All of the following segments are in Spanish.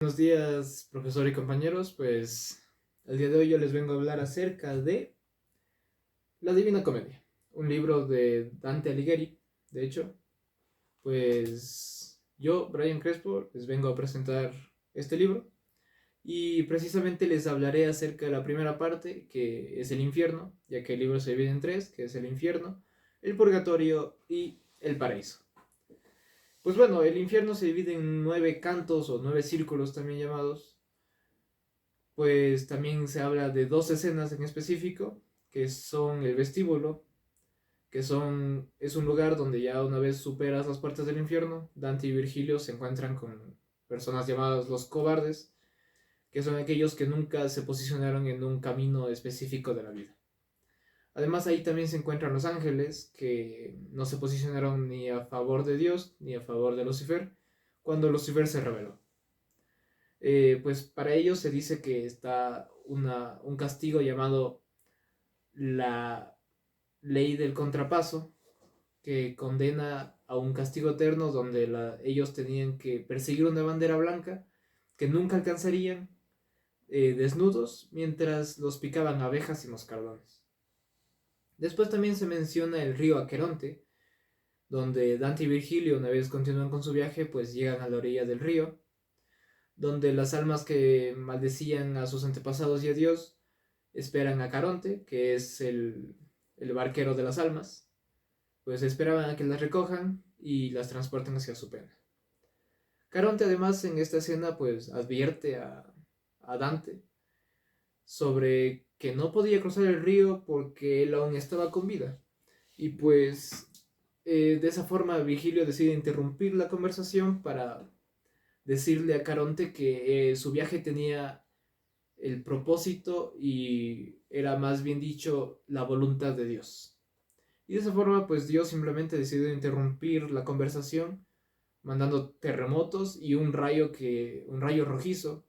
Buenos días, profesor y compañeros. Pues el día de hoy yo les vengo a hablar acerca de La Divina Comedia, un libro de Dante Alighieri. De hecho, pues yo, Brian Crespo, les vengo a presentar este libro y precisamente les hablaré acerca de la primera parte, que es el infierno, ya que el libro se divide en tres, que es el infierno, el purgatorio y el paraíso. Pues bueno, el infierno se divide en 9 cantos o 9 círculos también llamados. Pues también se habla de dos escenas en específico, que son el vestíbulo, es un lugar donde ya una vez superas las puertas del infierno, Dante y Virgilio se encuentran con personas llamadas los cobardes, que son aquellos que nunca se posicionaron en un camino específico de la vida. Además ahí también se encuentran los ángeles, que no se posicionaron ni a favor de Dios ni a favor de Lucifer, cuando Lucifer se rebeló. Pues para ellos se dice que está un castigo llamado la ley del contrapaso, que condena a un castigo eterno donde ellos tenían que perseguir una bandera blanca que nunca alcanzarían, desnudos, mientras los picaban abejas y moscardones. Después también se menciona el río Aqueronte, donde Dante y Virgilio, una vez continúan con su viaje, pues llegan a la orilla del río, donde las almas que maldecían a sus antepasados y a Dios esperan a Caronte, que es el barquero de las almas, pues esperaban a que las recojan y las transporten hacia su pena. Caronte además en esta escena pues advierte a Dante sobre que no podía cruzar el río porque él aún estaba con vida. Y pues de esa forma Virgilio decide interrumpir la conversación para decirle a Caronte que su viaje tenía el propósito y era más bien dicho la voluntad de Dios. Y de esa forma pues Dios simplemente decidió interrumpir la conversación mandando terremotos y un rayo rojizo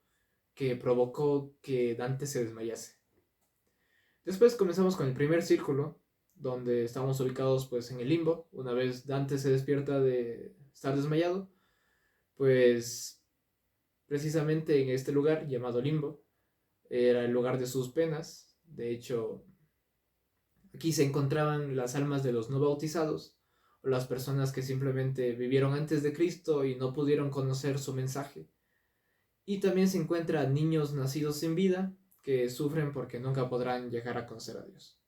que provocó que Dante se desmayase. Después comenzamos con el primer círculo, donde estamos ubicados pues en el limbo. Una vez Dante se despierta de estar desmayado, pues precisamente en este lugar llamado limbo era el lugar de sus penas. De hecho, aquí se encontraban las almas de los no bautizados o las personas que simplemente vivieron antes de Cristo y no pudieron conocer su mensaje. Y también se encuentran niños nacidos sin vida que sufren porque nunca podrán llegar a conocer a Dios.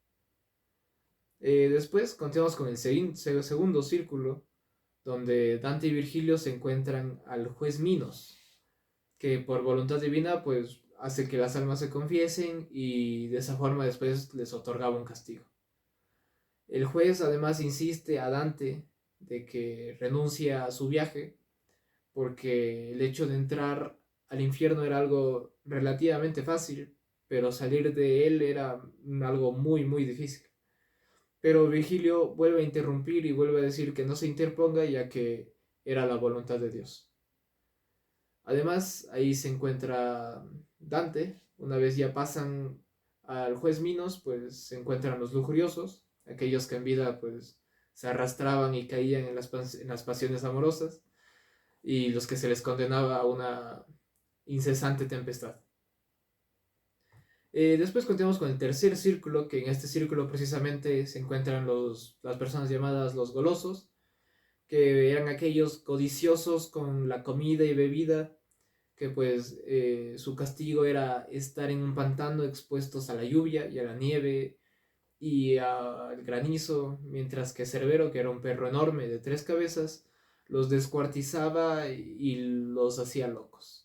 Después continuamos con el segundo círculo, donde Dante y Virgilio se encuentran al juez Minos, que por voluntad divina pues hace que las almas se confiesen y de esa forma después les otorgaba un castigo. El juez además insiste a Dante de que renuncie a su viaje porque el hecho de entrar al infierno era algo relativamente fácil, pero salir de él era algo muy muy difícil. Pero Virgilio vuelve a interrumpir y vuelve a decir que no se interponga ya que era la voluntad de Dios. Además, ahí se encuentra Dante. Una vez ya pasan al juez Minos, pues se encuentran los lujuriosos, aquellos que en vida pues se arrastraban y caían en las pasiones amorosas, y los que se les condenaba a una incesante tempestad. Después continuamos con el tercer círculo, que en este círculo precisamente se encuentran las personas llamadas los golosos, que eran aquellos codiciosos con la comida y bebida, que pues su castigo era estar en un pantano expuestos a la lluvia y a la nieve y al granizo, mientras que Cerbero, que era un perro enorme de 3 cabezas, los descuartizaba y los hacía locos.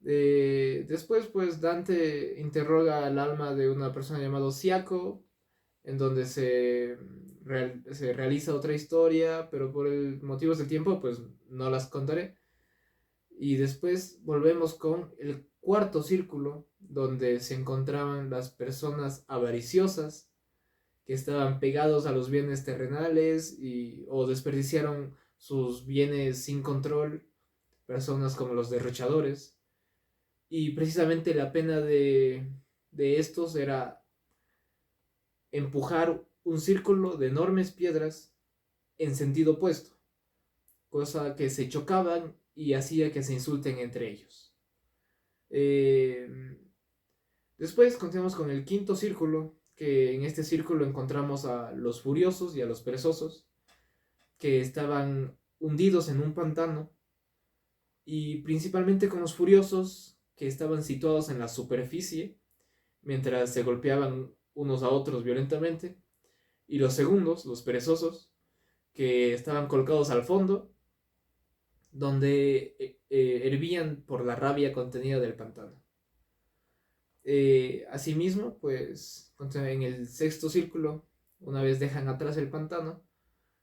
Después, pues Dante interroga al alma de una persona llamada Siaco, en donde se realiza otra historia, pero por motivos de tiempo, pues no las contaré. Y después volvemos con el cuarto círculo, donde se encontraban las personas avariciosas que estaban pegados a los bienes terrenales o desperdiciaron sus bienes sin control, personas como los derrochadores. Y precisamente la pena de estos era empujar un círculo de enormes piedras en sentido opuesto, cosa que se chocaban y hacía que se insulten entre ellos. Eh, Después continuamos con el quinto círculo, que en este círculo encontramos a los furiosos y a los perezosos, que estaban hundidos en un pantano, y principalmente con los furiosos, que estaban situados en la superficie, mientras se golpeaban unos a otros violentamente, y los segundos, los perezosos, que estaban colocados al fondo, donde hervían por la rabia contenida del pantano. Asimismo, pues en el sexto círculo, una vez dejan atrás el pantano,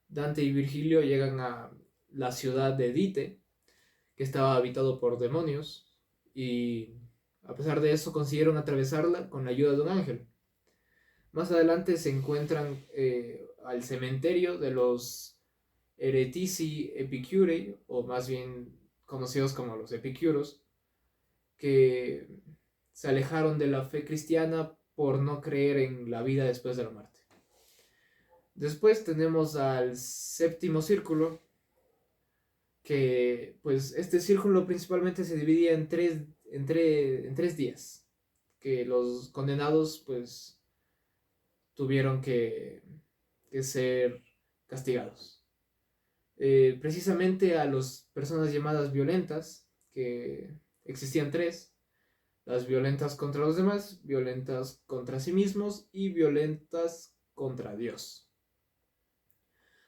Dante y Virgilio llegan a la ciudad de Dite, que estaba habitado por demonios, y a pesar de eso consiguieron atravesarla con la ayuda de un ángel. Más adelante se encuentran al cementerio de los Heretici Epicurei, o más bien conocidos como los epicuros, que se alejaron de la fe cristiana por no creer en la vida después de la muerte. Después tenemos al séptimo círculo, que pues este círculo principalmente se dividía en tres días, que los condenados pues tuvieron que ser castigados. Precisamente a las personas llamadas violentas, que existían tres: las violentas contra los demás, violentas contra sí mismos y violentas contra Dios.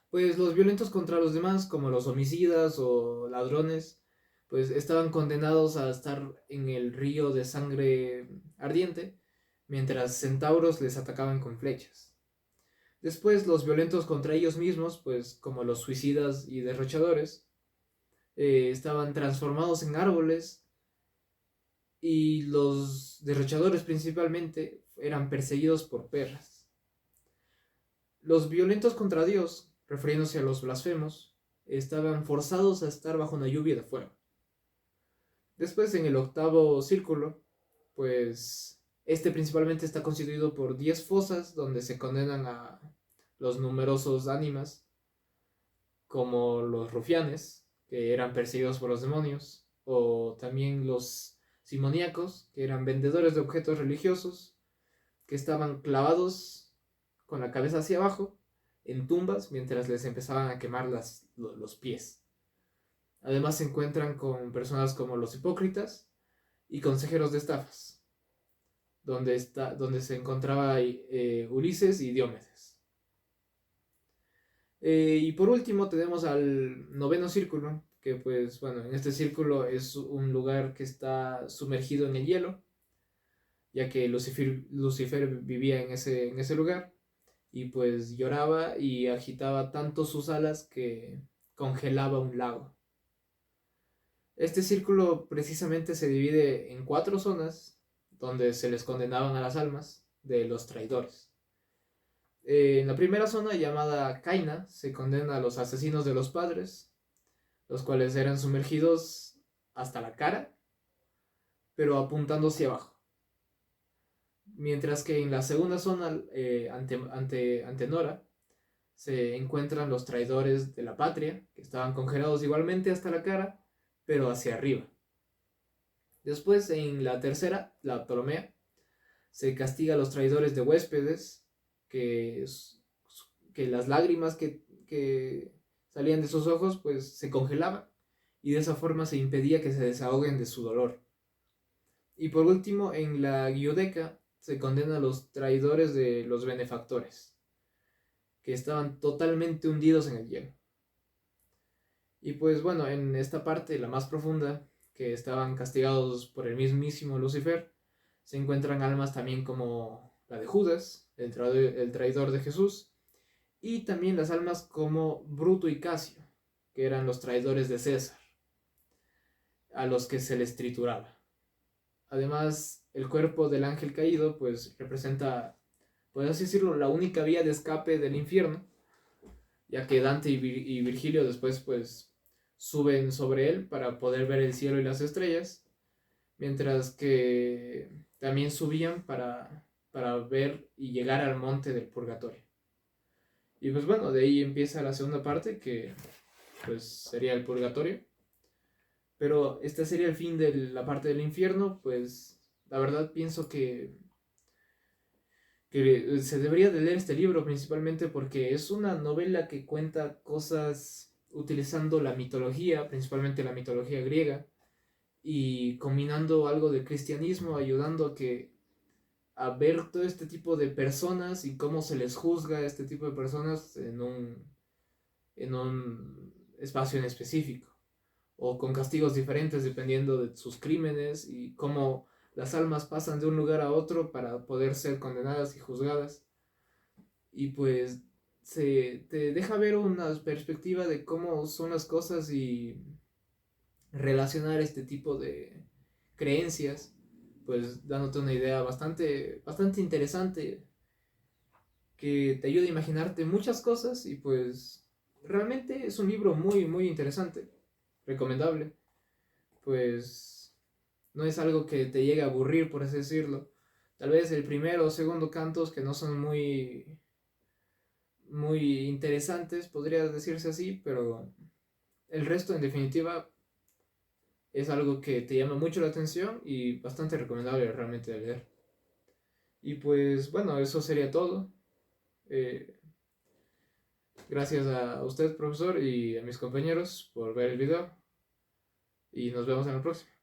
Pues los violentos contra los demás, como los homicidas o ladrones, pues estaban condenados a estar en el río de sangre ardiente, mientras centauros les atacaban con flechas. Después los violentos contra ellos mismos, pues como los suicidas y derrochadores, estaban transformados en árboles, y los derrochadores principalmente eran perseguidos por perras. Los violentos contra Dios, refiriéndose a los blasfemos, estaban forzados a estar bajo una lluvia de fuego. Después, en el octavo círculo, pues este principalmente está constituido por 10 fosas donde se condenan a los numerosos ánimas, como los rufianes, que eran perseguidos por los demonios, o también los simoníacos, que eran vendedores de objetos religiosos, que estaban clavados con la cabeza hacia abajo en tumbas mientras les empezaban a quemar los pies. Además se encuentran con personas como los hipócritas y consejeros de estafas, donde se encontraba Ulises y Diomedes. Y por último tenemos al noveno círculo, que pues bueno, en este círculo es un lugar que está sumergido en el hielo, ya que Lucifer vivía en ese lugar, y pues lloraba y agitaba tanto sus alas que congelaba un lago. Este círculo precisamente se divide en 4 zonas donde se les condenaban a las almas de los traidores. En la primera zona, llamada Caina, se condena a los asesinos de los padres, los cuales eran sumergidos hasta la cara, pero apuntando hacia abajo. Mientras que en la segunda zona, ante Nora, se encuentran los traidores de la patria, que estaban congelados igualmente hasta la cara, pero hacia arriba. Después, en la tercera, la Ptolomea, se castiga a los traidores de huéspedes, que las lágrimas que salían de sus ojos pues se congelaban, y de esa forma se impedía que se desahoguen de su dolor. Y por último, en la Giudecca se condena a los traidores de los benefactores, que estaban totalmente hundidos en el hielo. Y pues bueno, en esta parte, la más profunda, que estaban castigados por el mismísimo Lucifer, se encuentran almas también como la de Judas, el traidor de Jesús, y también las almas como Bruto y Casio, que eran los traidores de César, a los que se les trituraba. Además, el cuerpo del ángel caído pues representa, por así decirlo, la única vía de escape del infierno, ya que Dante y Virgilio después pues suben sobre él para poder ver el cielo y las estrellas, mientras que también subían para ver y llegar al monte del purgatorio. Y pues bueno, de ahí empieza la segunda parte, que pues sería el purgatorio. Pero este sería el fin de la parte del infierno, pues la verdad pienso que se debería de leer este libro principalmente porque es una novela que cuenta cosas utilizando la mitología, principalmente la mitología griega, y combinando algo de cristianismo, ayudando a ver todo este tipo de personas y cómo se les juzga a este tipo de personas en un espacio en específico, o con castigos diferentes dependiendo de sus crímenes y cómo las almas pasan de un lugar a otro para poder ser condenadas y juzgadas. Y pues te deja ver una perspectiva de cómo son las cosas y relacionar este tipo de creencias, pues dándote una idea bastante interesante que te ayuda a imaginarte muchas cosas y pues realmente es un libro muy interesante, recomendable, pues no es algo que te llegue a aburrir, por así decirlo. Tal vez el primero o segundo cantos que no son muy interesantes, podría decirse así, pero el resto en definitiva es algo que te llama mucho la atención y bastante recomendable realmente de leer. Y pues bueno, eso sería todo. Eh, Gracias a usted, profesor, y a mis compañeros por ver el video. Y nos vemos en el próximo.